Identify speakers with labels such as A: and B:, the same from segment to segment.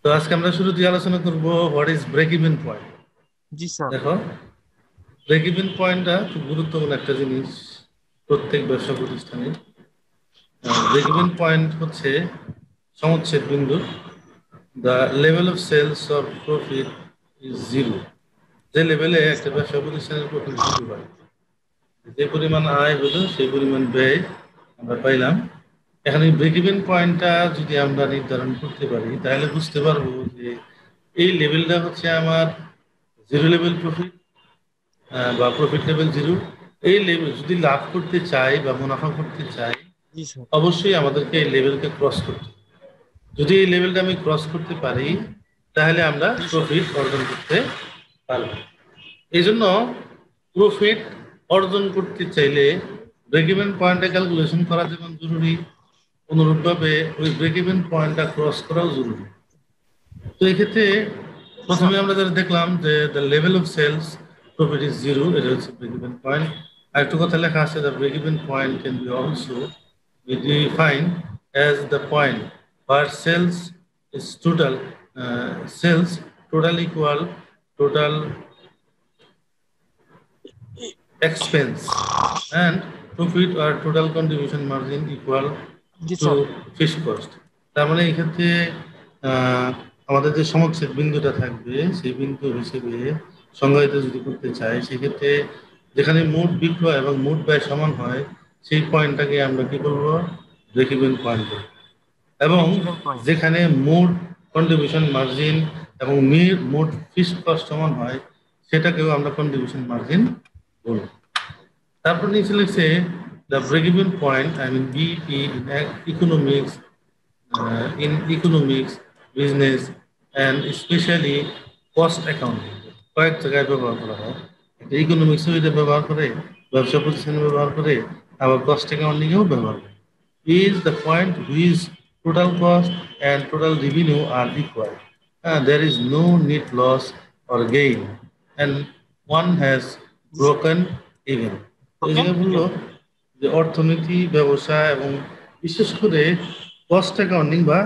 A: তো আজকে আমরা শুরুতেই আলোচনা করব what is break even point.
B: জি স্যার।
A: দেখো, ব্রেক ইভেন পয়েন্টটা খুব গুরুত্বপূর্ণ একটা জিনিস প্রত্যেক ব্যবসা প্রতিষ্ঠানে। ব্রেক ইভেন পয়েন্ট হচ্ছে সমচ্ছেদ বিন্দু। The level of sales or profit is zero. যে লেভেলে
B: জি
A: একটা
B: স্যার।
A: ব্যবসা প্রতিষ্ঠানের প্রফিট জিরো হয়, যে পরিমাণ আয় হলো সেই পরিমাণ ব্যয় আমরা পাইলাম। এখন এই ব্রেক ইভেন পয়েন্টটা যদি আমরা নির্ধারণ করতে পারি তাহলে বুঝতে পারবো যে এই লেভেলটা হচ্ছে আমার জিরো লেভেল প্রফিট বা প্রফিট লেভেল জিরো। এই লেভেল যদি লাভ করতে চাই বা মুনাফা করতে চাই,
B: জি স্যার।
A: অবশ্যই আমাদেরকে এই লেভেলকে ক্রস করতে হবে। যদি এই লেভেলটা আমি ক্রস করতে পারি তাহলে আমরা
B: জি স্যার।
A: প্রফিট অর্জন করতে পারবো। এই জন্য প্রফিট অর্জন করতে চাইলে ব্রেক ইভেন পয়েন্টে ক্যালকুলেশন করা যেমন জরুরি, অনুরূপভাবে ওই ব্রেক ইভেন পয়েন্টটা ক্রস করাও জরুরি। তো এক্ষেত্রে
B: জি স্যার।
A: প্রথমে আমরা যেটা দেখলাম যে the level of sales profit is zero, এটা হচ্ছে ব্রেক ইভেন পয়েন্ট। আর একটু কথা লেখা আছে the break even point can be also be define as the point where sales is total, sales total equal total expense, and profit or total contribution margin equal
B: G
A: to
B: sir.
A: fixed cost। তার মানে এই ক্ষেত্রে আহ, আমাদের যে সমচ্ছেদ বিন্দুটা থাকবে সেই বিন্দু হিসেবে সংজ্ঞায়িত যদি করতে চাই, সেক্ষেত্রে যেখানে মোট বিক্রয় এবং মোট ব্যয় সমান হয় সেই পয়েন্টটাকে আমরা কি করবো, ব্রেক ইভেন পয়েন্ট করবো। এবং
B: ব্রেক ইভেন পয়েন্ট।
A: যেখানে মোট কন্ট্রিবিউশন মার্জিন এবং মোট ফিক্সড কস্ট সমান হয় সেটাকেও আমরা কন্ট্রিবিউশন মার্জিন বলবো। তারপর নিচে লিখছে দ্য
B: জি sir.
A: Break even point, I mean BEP, economics, economics, business and specially cost accounting কয়েক জায়গায় ব্যবহার করা হয়। একটা ইকোনমিক্সও এটা ব্যবহার করে, ব্যবসা প্রতিষ্ঠানে ব্যবহার করে, আবার কস্ট অ্যাকাউন্টিংয়েও ব্যবহার করে। Is the point which total cost and total revenue are equal. There is no net loss or gain, and one has
B: G sir.
A: broken even. তো এই
B: ওকে
A: জায়গায় বললো
B: ইভেন।
A: যে অর্থনীতি, ব্যবসা এবং বিশেষ করে কস্ট অ্যাকাউন্টিং বা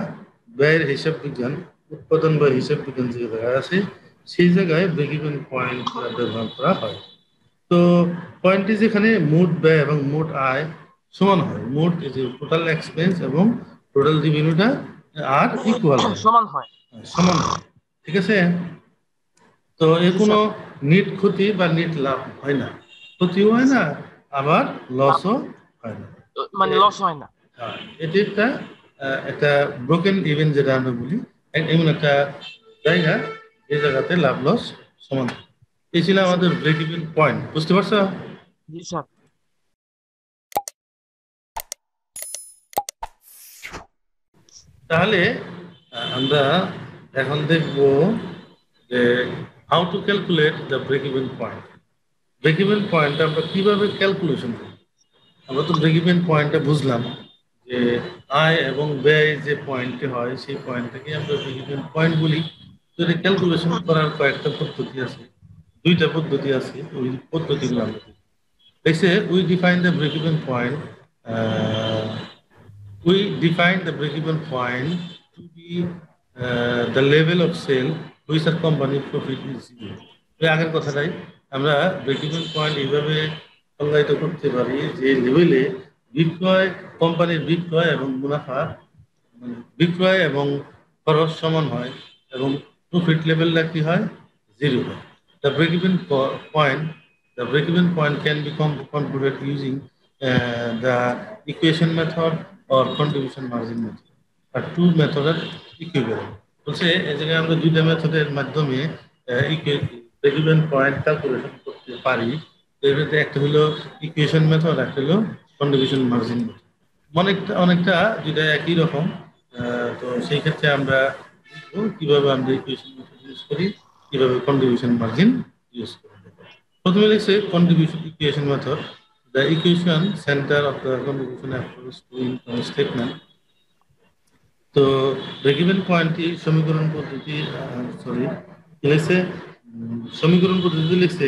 A: ব্যয়ের হিসাব বিজ্ঞান, উৎপাদন বা হিসাব বিজ্ঞান যে জায়গায় আছে সেই জায়গায় ব্রেক ইভেন পয়েন্ট ব্যবহার করা হয়। তো পয়েন্টটি যেখানে মোট ব্যয় এবং মোট আয় সমান হয়, মোট এই যে টোটাল এক্সপেন্স এবং টোটাল রেভিনিউটা আর ইকুয়াল হয়,
B: সমান হয়।
A: সমান হয়। ঠিক আছে? তো এর
B: জি
A: কোনো
B: স্যার।
A: নিট ক্ষতি বা নিট লাভ হয় না, ক্ষতিও
B: জি
A: হয় না,
B: স্যার।
A: আবার
B: লাভ
A: লসও হয় না।
B: মানে লস হয় না।
A: হ্যাঁ, এটি একটা একটা ব্রোকেন ইভেন্ট যেটা আমরা বলি, এমন একটা জায়গা যে জায়গাতে লাভ লস সমান থাকে। এই ছিল
B: জি স্যার।
A: আমাদের ব্রেক ইভেন পয়েন্ট, বুঝতে পারছো?
B: জি স্যার।
A: তাহলে আমরা এখন দেখব যে how to calculate the break even point. Break even point আমরা কিভাবে ক্যালকুলেশন করি। আমরা তো ব্রেক ইভেন পয়েন্টটা বুঝলাম যে আয় এবং ব্যয় যে পয়েন্টে হয় সেই পয়েন্টটাকে আমরা ব্রেক ইভেন পয়েন্ট বলি। যদি ক্যালকুলেশন করার কয়েকটা পদ্ধতি আছে, দুইটা পদ্ধতি আছে, ওই
B: জি
A: পদ্ধতিগুলো
B: স্যার।
A: আমরা দেখি। দেখছে we define the break even point, we define the break-even point to be the level of sale which our company profit is zero. এই আগের কথাটাই আমরা ব্রেক-ইভেন পয়েন্ট এইভাবে সংজ্ঞায়িত করতে পারি যে লেভেলে বিক্রয়, কোম্পানির বিক্রয় এবং মুনাফা, বিক্রয় এবং খরচ সমান হয় এবং প্রফিট লেভেলটা কি হয়, জিরো হয়। The break even point, the break-even point can be computed using the equation method or contribution margin method. আর টু মেথডের ইকুইভ্যালেন্ট বলছে এই জায়গায় আমরা দুইটা মেথডের মাধ্যমে ব্রেক-ইভেন পয়েন্ট ক্যালকুলেশন করতে পারি। এর মধ্যে একটা হলো ইকুয়েশন মেথড, একটা হলো কন্ট্রিবিউশন মার্জিন মেথড। অনেকটা অনেকটা দুইটা একই রকম। তো সেই ক্ষেত্রে আমরা দেখবো কিভাবে আমরা ইকুয়েশন মেথড ইউজ করি, কিভাবে কন্ট্রিবিউশন মার্জিন ইউজ করি। প্রথমে লিখছে contribution equation method, the equation centre of the contribution approach to income statement. তো ব্রেক ইভেন পয়েন্টটি সমীকরণ পদ্ধতি, সরি লিখছে সমীকরণ পদ্ধতি লিখছে,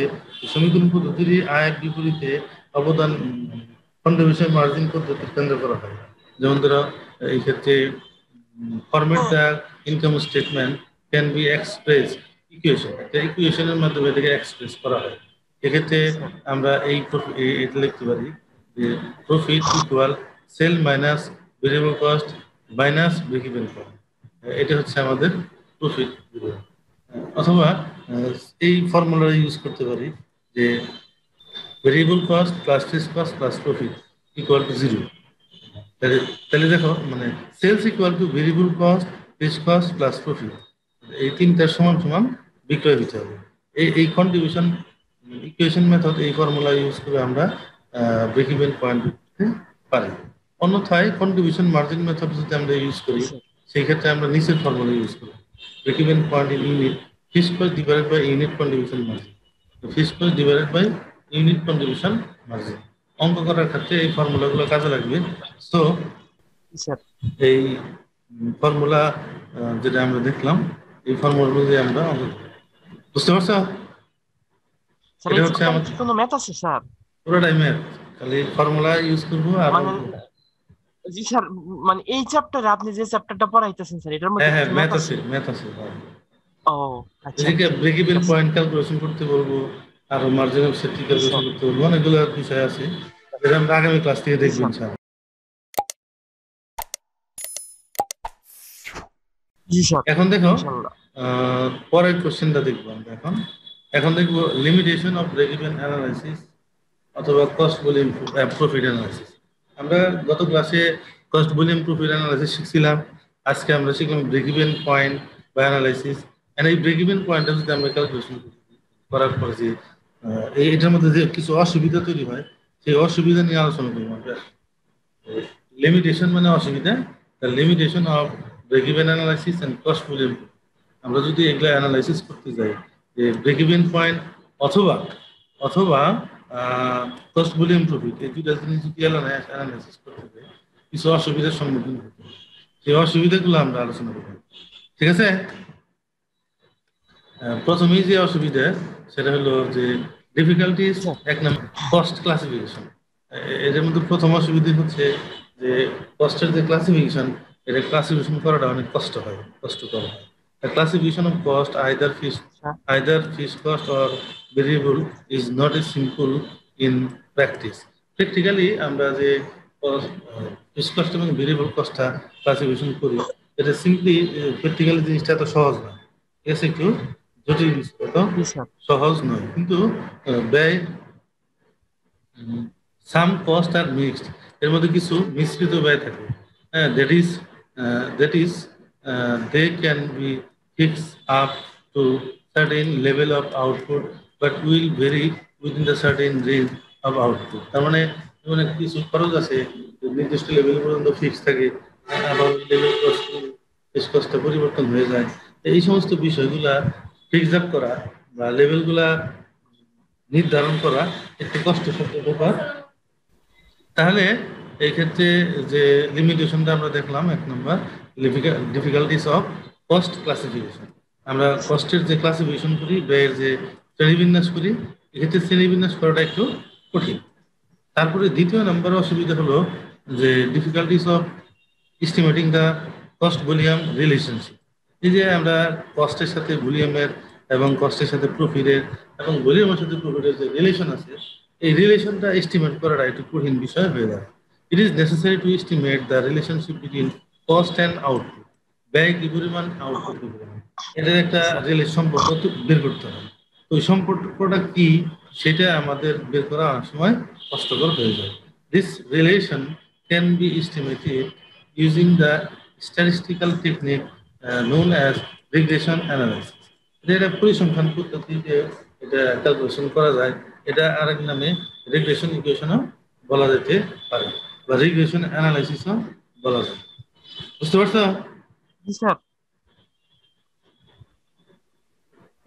A: সমীকরণ পদ্ধতির আয়ের বিপরীতে অবদান কন্ট্রিবিউশন মার্জিন পদ্ধতি কেন্দ্র করা হয়। যেমন ধরো এই ক্ষেত্রে format the income statement can be expressed equation, একটা ইকুয়েশনের মাধ্যমে এটাকে এক্সপ্রেস করা হয়। এক্ষেত্রে
B: জি স্যার।
A: আমরা এটা লিখতে পারি যে profit equal sale minus variable cost minus break even point. এটা হচ্ছে আমাদের প্রফিট। অথবা এই ফর্মুলা ইউজ করতে পারি যে variable cost plus fixed cost plus profit equal to 0। তাহলে তাহলে দেখো মানে sales equal to variable cost fixed cost plus profit, এই তিনটার সমান সমান বিক্রয় দিতে হবে। এই কন্ট্রিবিউশন ইকুয়েশন মেথড, এই ফর্মুলা ইউজ করে আমরা ব্রেক ইভেন পয়েন্ট দিতে পারি। অন্যথায় কন্ট্রিবিউশন মার্জিন মেথড যদি আমরা ইউজ করি,
B: জি স্যার।
A: সেই ক্ষেত্রে আমরা নিচের ফর্মুলা ইউজ করি, break even point in unit fixed cost divided by unit contribution margin, fixed cost divided by unit contribution margin. অঙ্ক করার ক্ষেত্রে এই ফর্মুলাগুলো কাজে লাগবে। সো
B: জি স্যার।
A: এই ফর্মুলা যেটা আমরা দেখলাম, এই ফর্মুলা অনুযায়ী আমরা বুঝতে পারছো?
B: স্যার
A: এটা
B: এই
A: হচ্ছে
B: চ্যাপ্টারে
A: আমার
B: কি কোনো ম্যাথ আছে স্যার?
A: পুরোটাই ম্যাথ, খালি ফর্মুলা ইউজ করবো আর
B: মানে জি স্যার, মানে এই চ্যাপ্টারে আপনি যে চ্যাপ্টারটা পড়াইতেছেন স্যার, এটার মধ্যে
A: হ্যাঁ হ্যাঁ
B: কিছু ম্যাথ
A: ম্যাথ
B: আছে?
A: আছে, ম্যাথ আছে।
B: ও আচ্ছা
A: এদিকে
B: আচ্ছা,
A: ব্রেক
B: ঠিক
A: ইভেন
B: আছে।
A: পয়েন্ট ক্যালকুলেশন করতে বলবো, আর মার্জিন অফ সেফটি
B: জি
A: ক্যালকুলেশন
B: স্যার।
A: করতে বলবো, অনেকগুলো বিষয় আছে যেটা আমরা আগামী ক্লাস থেকে
B: জি
A: দেখবো
B: স্যার।
A: ইনশাআল্লাহ।
B: জি স্যার।
A: এখন দেখো
B: ইনশাআল্লাহ।
A: পরের কোশ্চেনটা দেখবো আমরা এখন। এখন দেখবো limitation of break even analysis অথবা কস্ট ভলিউম প্রফিট অ্যানালাইসিস। আমরা গত ক্লাসে কস্ট ভলিউম প্রফিট অ্যানালাইসিস শিখছিলাম, আজকে আমরা শিখলাম ব্রেক ইভেন পয়েন্ট বা অ্যানালাইসিস। এই ব্রেক ইভেন পয়েন্টটা যদি আমরা ক্যালকুলেশন করার পরে যে এটার মধ্যে যে কিছু অসুবিধা তৈরি হয়, সেই অসুবিধা নিয়ে আলোচনা করবো আমরা। লিমিটেশন মানে অসুবিধা, the limitation of break even analysis and cost volume. আমরা যদি এগুলো অ্যানালাইসিস করতে যাই যে ব্রেক ইভেন পয়েন্ট অথবা অথবা কস্ট ভলিউম প্রফিট, এই দুইটা জিনিস যদি অ্যানালাইসিস করতে যাই কিছু অসুবিধার সম্মুখীন হতে হয়। সেই অসুবিধাগুলো আমরা আলোচনা করব, ঠিক আছে? প্রথমেই যে অসুবিধা সেটা হলো যে ডিফিকাল্টিস,
B: স্যার।
A: এক নম্বর কস্ট ক্লাসিফিকেশন। এর মধ্যে প্রথম অসুবিধা হচ্ছে যে কস্টের যে ক্লাসিফিকেশন, এটা ক্লাসিফিকেশন করাটা অনেক কষ্টকর হয়। Classification of cost either fixed cost or variable is not as simple in practice. Practically আমরা যে ফিক্সড কস্ট এবং ভেরিয়েবল কস্টটা ক্লাসিফিকেশন করি, এটা সিম্পলি প্র্যাকটিক্যালি জিনিসটা এত সহজ না, ঠিক আছে? একটু জটিল বিষয়, এত
B: জি স্যার।
A: সহজ নয়। কিন্তু ব্যয় সাম কস্ট আর মিক্সড, এর মধ্যে কিছু মিশ্রিত ব্যয় থাকে। হ্যাঁ, that is they can be fix up to certain level of output but will vary within the certain range of output. তার মানে মানে কিছু খরচ আছে নির্দিষ্ট লেভেল পর্যন্ত ফিক্স থাকে, আবার লেভেল কস্টটা পরিবর্তন হয়ে যায়। এই সমস্ত বিষয়গুলা ফিক্স আপ করা বা লেভেলগুলা নির্ধারণ করা একটু কষ্টসাধ্য ব্যাপার। তাহলে এই ক্ষেত্রে যে লিমিটেশনটা আমরা দেখলাম, এক নম্বর ডিফিকাল্টিস অফ কস্ট ক্লাসিফিকেশন। আমরা কস্টের যে ক্লাসিফিকেশন করি, ব্যয়ের যে শ্রেণীবিন্যাস করি, এক্ষেত্রে শ্রেণীবিন্যাস করাটা একটু কঠিন। তারপরে দ্বিতীয় নম্বর অসুবিধা হলো যে difficulties of estimating the cost volume relationship. এই যে আমরা কস্টের সাথে ভলিউমের এবং কস্টের সাথে প্রফিটের এবং ভলিউমের সাথে প্রফিটের যে রিলেশন আছে, এই রিলেশনটা এস্টিমেট করাটা একটু কঠিন বিষয় হয়ে যায়। It is necessary to estimate the relationship between cost and output. ব্যয় কি পরিমাণ, আউটপুট কি পরিমাণ, এটার একটা সম্পর্ক বের করতে হবে। তো ওই সম্পর্কটা কি সেটা আমাদের বের করা অনেক সময় কষ্টকর হয়ে যায়। This relation can be estimated using the statistical technique known as regression analysis. এটা পরিসংখ্যান পদ্ধতিতে এটা ক্যালকুলেশন করা যায়, এটা আরেক নামে রিগ্রেশন ইকুয়েশনও বলা যেতে পারে বা রিগ্রেশন অ্যানালাইসিসও বলা যায়। বুঝতে পারছো?
B: জি স্যার।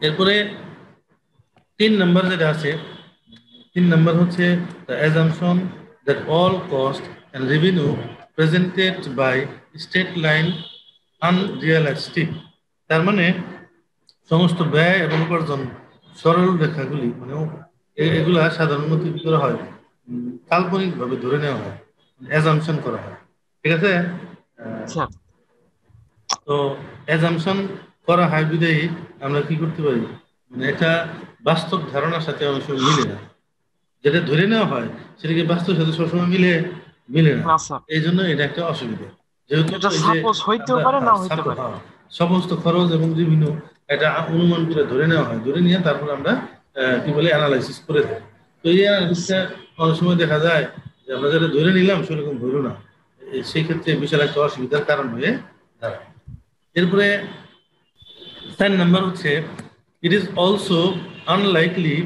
A: এরপরে 3 নম্বর যেটা আছে, 3 নম্বর হচ্ছে the assumption that all cost and revenue presented by state line unrealistic. তার মানে সমস্ত ব্যয় এবং উপার্জন সরল রেখাগুলি মানে এগুলা সাধারণত কি করা হয়, কাল্পনিক ভাবে ধরে নেওয়া হয়, অ্যাজাম্পশন করা হয়, ঠিক আছে?
B: স্যার।
A: তো অ্যাজাম্পশন করা হয় বিধায় আমরা কি করতে পারি, মানে একটা বাস্তব ধারণার সাথে অনেক সময় মিলে না, যেটা ধরে নেওয়া হয় সেটাকে বাস্তবের সাথে সবসময় মিলে না।
B: না স্যার,
A: এই জন্য এটা একটা অসুবিধা। যেহেতু
B: এটা
A: এই যে
B: সাপোজ হইতেও
A: আমরা
B: পারে না হইতে পারে।
A: সমস্ত খরচ এবং রেভিনিউ এটা অনুমান করে ধরে নেওয়া হয়, ধরে নিয়ে তারপর আমরা কি বলে অ্যানালাইসিস করে থাকি। তো এই অ্যানালাইসিসটা অনেক সময় দেখা যায় যে আমরা যেটা ধরে নিলাম সেরকম ধরো না, সেই ক্ষেত্রে বিশাল একটা অসুবিধার কারণ হয়ে দাঁড়ায়। এরপরে 4 নাম্বার হচ্ছে, it is also unlikely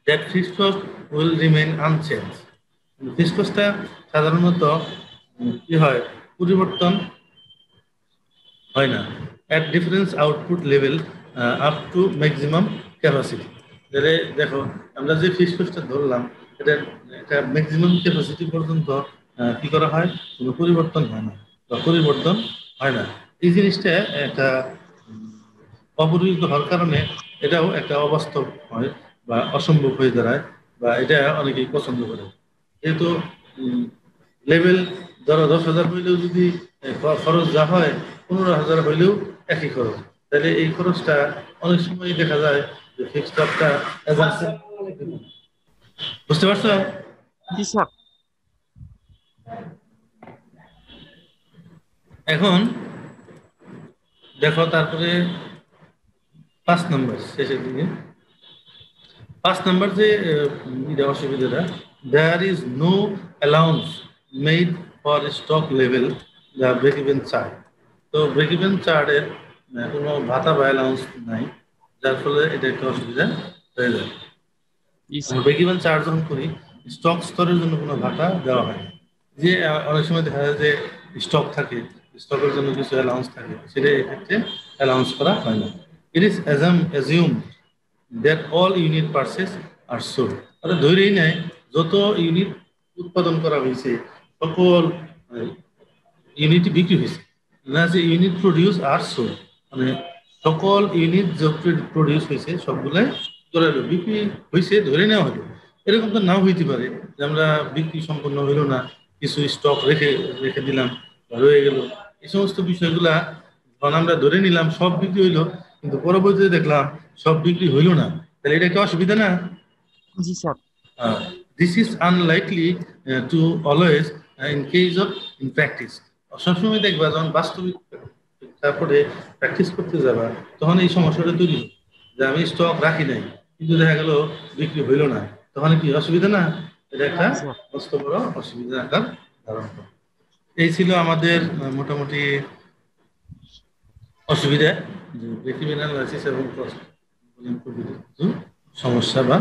A: that fixed cost will remain unchanged. Fixed কস্টটা সাধারণত কি হয়, পরিবর্তন হয় না at difference output level up to maximum capacity। যেটা দেখো আমরা যে ফিক্সড কস্টটা ধরলাম এটা একটা ম্যাক্সিমাম ক্যাপাসিটি পর্যন্ত কি করা হয়, কোনো পরিবর্তন হয় না বা পরিবর্তন হয় না। এই জিনিসটা একটা অপরিহিত হওয়ার কারণে এটাও একটা অবাস্তব হয় বা অসম্ভব হয়ে দাঁড়ায়, বা এটা অনেকেই পছন্দ করে। যেহেতু লেভেল ধরো 10,000 হইলেও যদি খরচ যা হয় 15,000 হইলেও একই খরচ, তাহলে এই খরচটা অনেক সময় দেখা যায় যে ফিক্সড আপটা, বুঝতে পারছো?
B: জি স্যার।
A: এখন দেখো তারপরে 5 নম্বর শেষের দিকে, 5 নাম্বার যে অসুবিধাটা, there is no allowance made for stock level the break even chart. তো ব্রেক ইভেন চার্টের কোনো ভাতা বা অ্যালাউন্স নাই, যার ফলে এটা একটা অসুবিধা হয়ে যায়।
B: জি স্যার।
A: ব্রেক ইভেন চার্ট যখন করি স্টক স্তরের জন্য কোনো ভাতা দেওয়া হয় না। যে অনেক সময় দেখা যায় যে স্টক থাকে, স্টকের জন্য কিছু অ্যালাউন্স থাকে, সেটা এক্ষেত্রে অ্যালাউন্স করা হয় না। It is assume that all unit purchase are sold। অর্থাৎ ধরেই নেয় যত ইউনিট উৎপাদন করা হয়েছে সকল ইউনিট বিক্রি হয়েছে, না যে ইউনিট প্রডিউস আর সোল্ড, মানে সকল ইউনিট যে প্রডিউস হয়েছে সবগুলাই বিক্রি হয়েছে ধরে নেওয়া হলো। এরকম তো নাও হইতে পারে যে আমরা বিক্রি সম্পন্ন হইলো না, কিছু স্টক রেখে রেখে দিলাম রয়ে গেল। এই সমস্ত বিষয়গুলা যখন আমরা ধরে নিলাম সব বিক্রি হইলো, কিন্তু পরবর্তীতে দেখলাম সব বিক্রি হইলো না, তাহলে এটা একটা অসুবিধা না?
B: জি sir.
A: This is unlikely to always in case of in practice. সবসময় দেখবা যখন বাস্তবিক তারপরে প্র্যাকটিস করতে যাবা তখন এই সমস্যাটা তৈরি হয় যে আমি স্টক রাখি নাই কিন্তু দেখা গেল বিক্রি হইল না, তখন কি অসুবিধা না? এটা একটা
B: জি স্যার।
A: মস্ত বড় অসুবিধা আকার ধারণ করে। এই ছিল আমাদের মোটামুটি অসুবিধা, যে ব্রেক ইভেন অ্যানালাইসিস এবং কস্ট সমস্যা বা